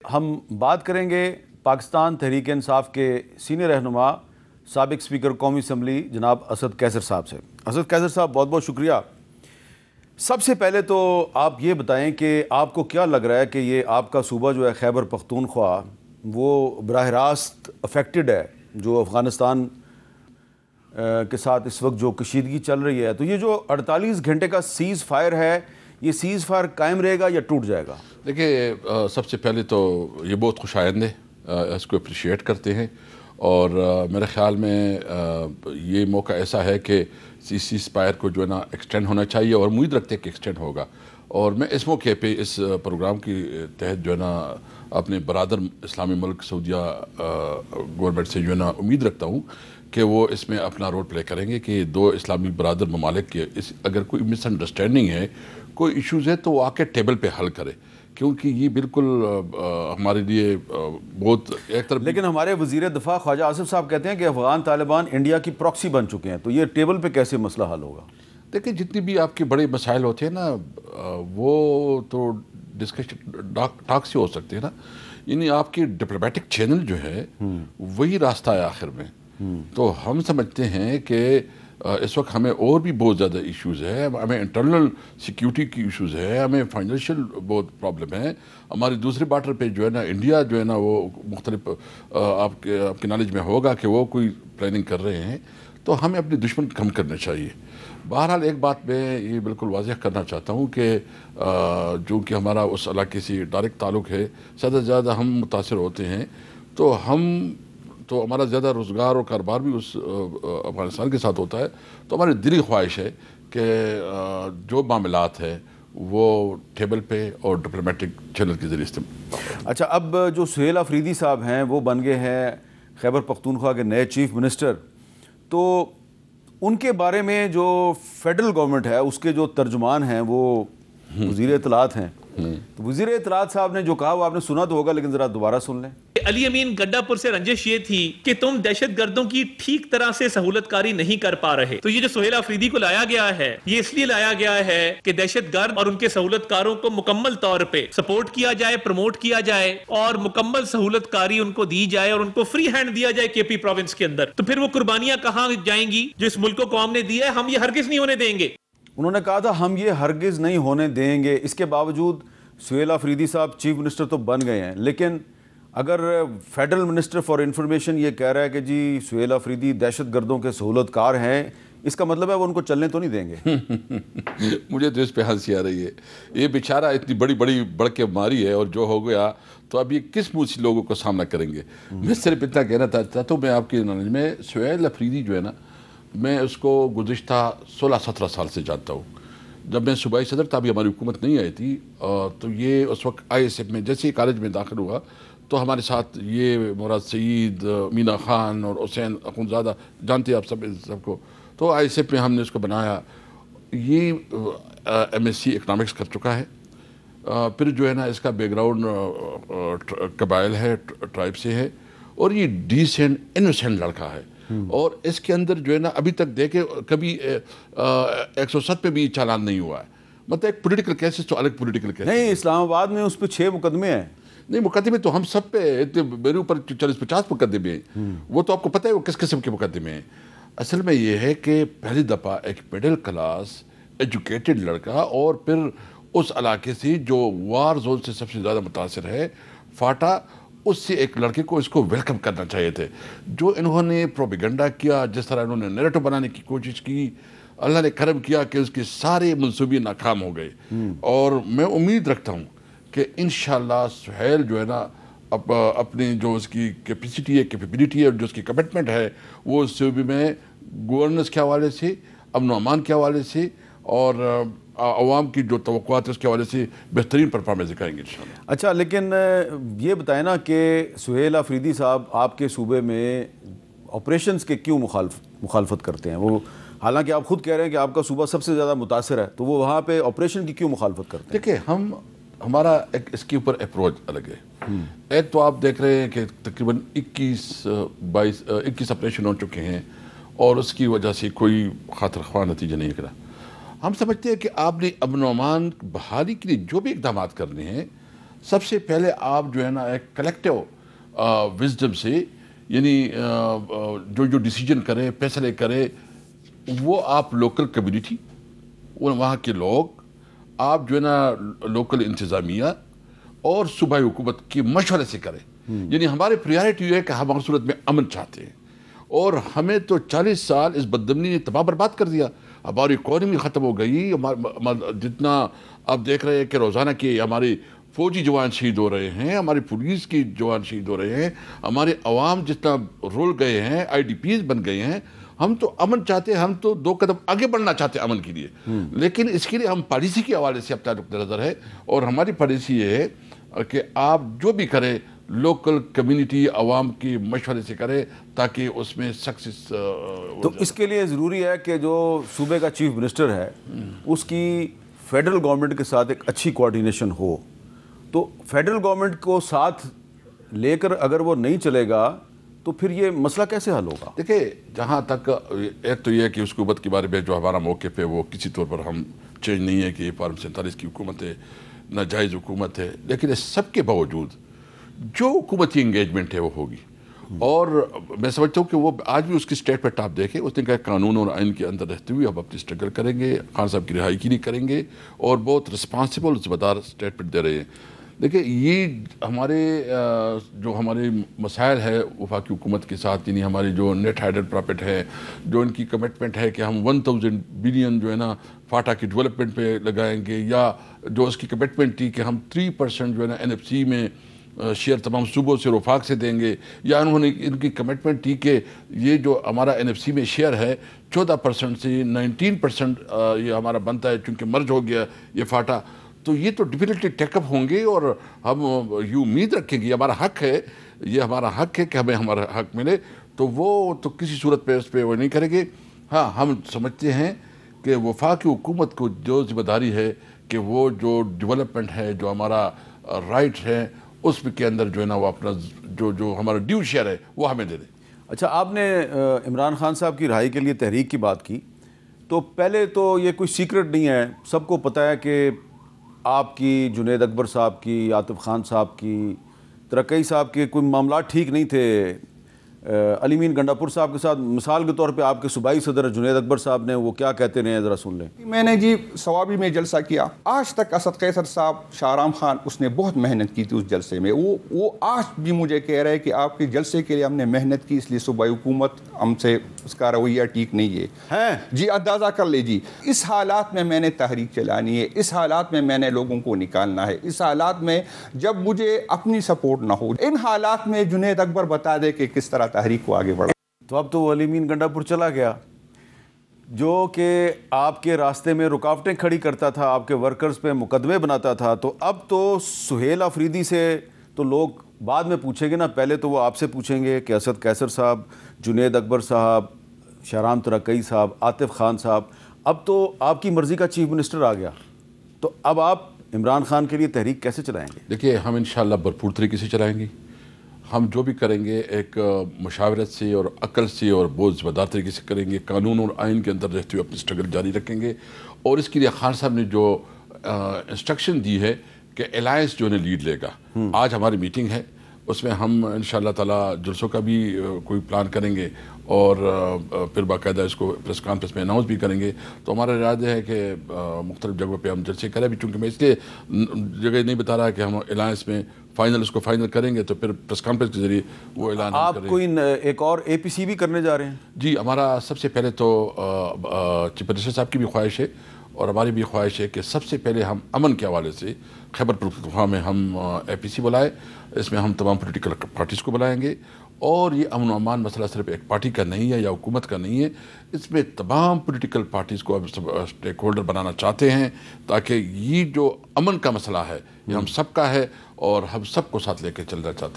ہم بات کریں گے پاکستان تحریک انصاف کے سینئر رہنما سابق اسپیکر قومی اسمبلی جناب اسد قیصر صاحب سے۔ اسد قیصر صاحب بہت بہت شکریہ۔ سب سے پہلے تو آپ یہ بتائیں کہ آپ کو کیا لگ رہا ہے کہ یہ آپ کا صوبہ جو ہے خیبر پختونخوا وہ براہ راست افیکٹڈ ہے جو افغانستان کے ساتھ اس وقت جو کشیدگی چل رہی ہے، تو یہ جو 48 گھنٹے کا سیز فائر ہے یہ سیز فائر قائم رہے گا یا ٹوٹ جائے گا؟ دیکھیے، سب سے پہلے تو یہ بہت خوش آئند ہے، اس کو اپریشیٹ کرتے ہیں، اور میرے خیال میں یہ موقع ایسا ہے کہ سیز فائر کو جو ہے نا ایکسٹینڈ ہونا چاہیے، اور امید رکھتے ہیں کہ ایکسٹینڈ ہوگا۔ اور میں اس موقع پہ اس پروگرام کے تحت جو ہے نا اپنے برادر اسلامی ملک سعودیہ گورنمنٹ سے جو ہے نا امید رکھتا ہوں کہ وہ اس میں اپنا رول پلے کریں گے کہ دو اسلامی برادر ممالک کے اگر کوئی مس انڈرسٹینڈنگ ہے، کوئی ایشوز ہے، تو وہ آ کے ٹیبل پہ حل کرے، کیونکہ یہ بالکل ہمارے لیے بہت ایک طرف۔ لیکن ہمارے وزیر دفاع خواجہ آصف صاحب کہتے ہیں کہ افغان طالبان انڈیا کی پراکسی بن چکے ہیں، تو یہ ٹیبل پہ کیسے مسئلہ حل ہوگا؟ دیکھیں، جتنی بھی آپ کے بڑے مسائل ہوتے ہیں نا وہ تو ڈسکشن ٹاک سے ہو سکتے ہیں نا، یعنی آپ کی ڈپلومیٹک چینل جو ہے وہی راستہ ہے آخر میں۔ تو ہم سمجھتے ہیں کہ اس وقت ہمیں اور بھی بہت زیادہ ایشوز ہے، ہمیں انٹرنل سیکیورٹی کی ایشوز ہے، ہمیں فائنینشیل بہت پرابلم ہے، ہماری دوسرے بارڈر پہ جو ہے نا انڈیا جو ہے نا وہ مختلف آپ کے نالج میں ہوگا کہ وہ کوئی پلاننگ کر رہے ہیں، تو ہمیں اپنے دشمن کم کرنے چاہیے۔ بہرحال ایک بات میں یہ بالکل واضح کرنا چاہتا ہوں کہ جو کہ ہمارا اس علاقے سے ڈائریکٹ تعلق ہے، زیادہ سے زیادہ ہم متاثر ہوتے ہیں، تو ہمارا زیادہ روزگار اور کاروبار بھی اس افغانستان کے ساتھ ہوتا ہے، تو ہماری دلی خواہش ہے کہ جو معاملات ہے وہ ٹیبل پہ اور ڈپلومیٹک چینل کے ذریعے استعمال۔ اچھا، اب جو سہیل آفریدی صاحب ہیں وہ بن گئے ہیں خیبر پختونخوا کے نئے چیف منسٹر، تو ان کے بارے میں جو فیڈرل گورنمنٹ ہے اس کے جو ترجمان ہیں وہ وزیر اطلاعات ہیں، تو وزیر اطلاعات صاحب نے جو کہا وہ آپ نے سنا تو ہوگا، لیکن ذرا دوبارہ سن لیں۔ علی امین گڈا پور سے رنجش یہ تھی کہ تم دہشت گردوں کی ٹھیک طرح سے سہولت کاری نہیں کر پا رہے، تو یہ جو سہیل آفریدی کو لایا گیا ہے یہ اس لیے لایا گیا ہے کہ دہشت گرد اور ان کے سہولت کاروں کو مکمل طور پہ سپورٹ کیا جائے، پروموٹ کیا جائے، اور مکمل سہولت کاری ان کو دی جائے، اور ان کو فری ہینڈ دیا جائے کے پی پروونس کے اندر۔ تو پھر وہ قربانیاں کہاں جائیں گی جو اس ملک کو قوم نے دی ہے؟ ہم یہ ہرگز نہیں ہونے دیں گے۔ انہوں نے کہا تھا ہم یہ ہرگز نہیں ہونے دیں گے، اس کے باوجود سہیل آفریدی صاحب چیف منسٹر تو بن گئے ہیں، لیکن اگر فیڈرل منسٹر فار انفارمیشن یہ کہہ رہا ہے کہ جی سہیل آفریدی دہشت گردوں کے سہولت کار ہیں، اس کا مطلب ہے وہ ان کو چلنے تو نہیں دیں گے؟ مجھے تو اس پہ ہنسی آ رہی ہے، یہ بیچارہ اتنی بڑی بڑھ کے ماری ہے، اور جو ہو گیا تو اب یہ کس منہ سے لوگوں کو سامنا کریں گے۔ میں صرف اتنا کہنا چاہتا تو میں آپ کی نالج میں سہیل آفریدی جو ہے نا، میں اس کو گزشتہ 16-17 سال سے جانتا ہوں۔ جب میں صوبائی صدر تھا، ابھی ہماری حکومت نہیں آئی تھی، تو یہ اس وقت آئی ایس ایف میں جیسے ہی کالج میں داخل ہوا تو ہمارے ساتھ یہ مراد سعید، مینا خان اور حسین اخونزادہ، جانتے ہیں آپ سب کو، تو آئی ایس ایف میں ہم نے اس کو بنایا۔ یہ ایم ایس سی اکنامکس کر چکا ہے، پھر جو ہے نا اس کا بیک گراؤنڈ قبائل ہے، ٹرائب سے ہے، اور یہ ڈیسینٹ انوسینٹ لڑکا ہے، اور اس کے اندر جو ہے نا ابھی تک دیکھے کبھی 107 پہ بھی چالان نہیں ہوا ہے، مطلب ایک پولیٹیکل کیسز تو الگ پولیٹیکل کیسز نہیں، اسلام آباد میں اس پہ 6 مقدمے ہیں۔ نہیں، مقدمے تو ہم سب پہ، میرے اوپر 40-50 مقدمے ہیں، وہ تو آپ کو پتہ ہے وہ کس قسم کے مقدمے ہیں۔ اصل میں یہ ہے کہ پہلی دفعہ ایک مڈل کلاس ایجوکیٹڈ لڑکا، اور پھر اس علاقے سے جو وار زون سے سب سے زیادہ متاثر ہے، فاٹا، اس سے ایک لڑکے کو اس کو ویلکم کرنا چاہیے تھے۔ جو انہوں نے پروپیگنڈا کیا، جس طرح انہوں نے نیریٹو بنانے کی کوشش کی، اللہ نے کرم کیا کہ اس کے سارے منصوبے ناکام ہو گئے، اور میں امید رکھتا ہوں کہ انشاءاللہ سہیل جو ہے نا اپنی جو اس کی کیپیسٹی ہے، کیپیبلٹی ہے، اور جو اس کی کمٹمنٹ ہے، وہ اس صوبے میں گورننس کے حوالے سے، امن و امان کے حوالے سے، اور عوام کی جو توقعات ہے اس کے حوالے سے بہترین پرفارمنس دکھائیں گے انشاءاللہ۔ اچھا، لیکن یہ بتائیں نا کہ سہیل آفریدی صاحب آپ کے صوبے میں آپریشنز کے کیوں مخالفت کرتے ہیں؟ وہ حالانکہ آپ خود کہہ رہے ہیں کہ آپ کا صوبہ سب سے زیادہ متاثر ہے، تو وہ وہاں پہ آپریشن کی کیوں مخالفت کرتے ہیں؟ دیکھیں، ہمارا ایک اس کے اوپر اپروچ الگ ہے۔ ایک تو آپ دیکھ رہے ہیں کہ تقریباً 21 آپریشن ہو چکے ہیں، اور اس کی وجہ سے کوئی خاطر خواہ نتیجہ نہیں نکلا۔ ہم سمجھتے ہیں کہ آپ نے امن و امان بحالی کے لیے جو بھی اقدامات کرنے ہیں، سب سے پہلے آپ جو ہے نا ایک کلیکٹیو وزڈم سے یعنی جو ڈیسیجن کرے فیصلے کرے وہ آپ لوکل کمیونٹی وہاں کے لوگ آپ جو ہے نا لوکل انتظامیہ اور صوبائی حکومت کے مشورے سے کریں. یعنی ہماری پریارٹی یہ ہے کہ ہم ہر صورت میں امن چاہتے ہیں اور ہمیں تو 40 سال اس بدامنی نے تباہ برباد کر دیا. ہماری اکانومی ختم ہو گئی. جتنا آپ دیکھ رہے ہیں کہ روزانہ کے ہمارے فوجی جوان شہید ہو رہے ہیں, ہماری پولیس کی جوان شہید ہو رہے ہیں, ہمارے عوام جتنا رول گئے ہیں, آئی ڈی پیز بن گئے ہیں. ہم تو امن چاہتے ہیں, ہم تو 2 قدم آگے بڑھنا چاہتے ہیں امن کے لیے. لیکن اس کے لیے ہم پالیسی کے حوالے سے اپنا نقطہ نظر ہے اور ہماری پالیسی یہ ہے کہ آپ جو بھی کریں لوکل کمیونٹی عوام کی مشورے سے کرے تاکہ اس میں سکسیس. تو اس کے لیے ضروری ہے کہ جو صوبے کا چیف منسٹر ہے اس کی فیڈرل گورنمنٹ کے ساتھ ایک اچھی کوارڈینیشن ہو. تو فیڈرل گورنمنٹ کو ساتھ لے کر اگر وہ نہیں چلے گا تو پھر یہ مسئلہ کیسے حل ہوگا؟ دیکھیں, جہاں تک ایک تو یہ ہے کہ اس حکومت کے بارے میں جو ہمارا موقف ہے وہ کسی طور پر ہم چینج نہیں ہے کہ یہ فارم 47 کی حکومت ہے, ناجائز حکومت ہے. لیکن اس سب کے باوجود جو حکومتی انگیجمنٹ ہے وہ ہوگی. اور میں سمجھتا ہوں کہ وہ آج بھی اس کی اسٹیٹمنٹ آپ دیکھیں, اس نے کہا قانون اور آئین کے اندر رہتے ہوئے ہم اپنی اسٹرگل کریں گے, خان صاحب کی رہائی کے لیے کریں گے اور بہت رسپانسبل ذمہ دار اسٹیٹمنٹ دے رہے ہیں. دیکھیں یہ ہمارے مسائل ہے وفاقی حکومت کے ساتھ, یعنی ہماری جو نیٹ ہائیڈڈ پرافٹ ہے, جو ان کی کمٹمنٹ ہے کہ ہم 1000 بلین جو ہے نا فاٹا کی ڈیولپمنٹ پہ لگائیں گے, یا جو اس کی کمٹمنٹ تھی کہ ہم 3% جو ہے نا NFC میں شیئر تمام صوبوں سے اور وفاق سے دیں گے, یا انہوں نے ان کی کمٹمنٹ تھی کہ یہ جو ہمارا NFC میں شیئر ہے 14% سے 19% یہ ہمارا بنتا ہے چونکہ مرج ہو گیا یہ فاٹا. تو یہ تو ڈیفینیٹلی ٹیک اپ ہوں گے اور ہم یہ امید رکھیں گے, ہمارا حق ہے, یہ ہمارا حق ہے کہ ہمیں ہمارا حق ملے. تو وہ تو کسی صورت پہ اس پہ وہ نہیں کریں گے. ہاں ہم سمجھتے ہیں کہ وفاقی حکومت کو جو ذمہ داری ہے کہ وہ جو ڈیولپمنٹ ہے, جو ہمارا رائٹ ہے, اس کے اندر جو ہے نا وہ اپنا جو ہمارا ڈیو شیئر ہے وہ ہمیں دے دیں. اچھا, آپ نے عمران خان صاحب کی رہائی کے لیے تحریک کی بات کی, تو پہلے تو یہ کوئی سیکرٹ نہیں ہے, سب کو پتہ ہے کہ آپ کی, جنید اکبر صاحب کی, عاطف خان صاحب کی, ترقی صاحب کے کوئی معاملات ٹھیک نہیں تھے. علی مین گنڈاپور صاحب کے ساتھ مثال کے طور پہ آپ کے صوبائی صدر جنید اکبر صاحب نے وہ کیا کہتے رہے ہیں, ذرا سن لیں. میں نے جی ثوابی میں جلسہ کیا, آج تک اسد قیصر صاحب, شاہرام خان, اس نے بہت محنت کی تھی اس جلسے میں. وہ آج بھی مجھے کہہ رہے کہ آپ کے جلسے کے لیے ہم نے محنت کی, اس لیے صوبائی حکومت ہم سے اس کا رویہ ٹھیک نہیں ہے. جی اندازہ کر لے جی, اس حالات میں نے تحریک چلانی ہے, اس حالات میں نے لوگوں کو نکالنا ہے, اس حالات میں جب مجھے اپنی سپورٹ نہ ہو, ان حالات میں جنید اکبر بتا دے کہ کس طرح تحریک کو آگے بڑھا. تو اب تو وہ علی مین گنڈاپور چلا گیا جو کہ آپ کے راستے میں رکاوٹیں کھڑی کرتا تھا, آپ کے ورکرز پہ مقدمے بناتا تھا. تو اب تو سہیل آفریدی سے تو لوگ بعد میں پوچھیں گے نا, پہلے تو وہ آپ سے پوچھیں گے کہ اسد قیصر صاحب, جنید اکبر صاحب, شاہرام ترقی صاحب, عاطف خان صاحب. اب تو آپ کی مرضی کا چیف منسٹر آ گیا, تو اب آپ عمران خان کے لیے تحریک کیسے چلائیں گے؟ دیکھیے, ہم انشاءاللہ بھرپور طریقے سے چلائیں گے. ہم جو بھی کریں گے ایک مشاورت سے اور عقل سے اور بہت ذمہ دار طریقے سے کریں گے, قانون اور آئین کے اندر رہتے ہوئے اپنی اسٹرگل جاری رکھیں گے. اور اس کے لیے خان صاحب نے جو انسٹرکشن دی ہے کہ الائنس جو انہیں لیڈ لے گا, آج ہماری میٹنگ ہے, اس میں ہم انشاءاللہ تعالی جلسوں کا بھی کوئی پلان کریں گے اور پھر باقاعدہ اس کو پریس کانفرنس میں اناؤنس بھی کریں گے. تو ہمارا ارادہ ہے کہ مختلف جگہوں پہ ہم جلسے کریں بھی, چونکہ میں اس لیے جگہ نہیں بتا رہا کہ ہم الائنس میں اس کو فائنل کریں گے تو پھر پریس کانفرنس کے ذریعے وہ اعلان کریں. آپ کوئی ایک اور APC بھی کرنے جا رہے ہیں؟ جی, ہمارا سب سے پہلے تو چیف منسٹر صاحب کی بھی خواہش ہے اور ہماری بھی خواہش ہے کہ سب سے پہلے ہم امن کے حوالے سے خیبر پختونخوا میں ہم APC بلائے. اس میں ہم تمام پولیٹیکل پارٹیز کو بلائیں گے اور یہ امن و امان مسئلہ صرف ایک پارٹی کا نہیں ہے یا حکومت کا نہیں ہے, اس میں تمام پولیٹیکل پارٹیز کو ہم اسٹیک ہولڈر بنانا چاہتے ہیں تاکہ یہ جو امن کا مسئلہ ہے یہ ہم سب کا ہے اور ہم سب کو ساتھ لے کے چلنا چاہتے ہیں.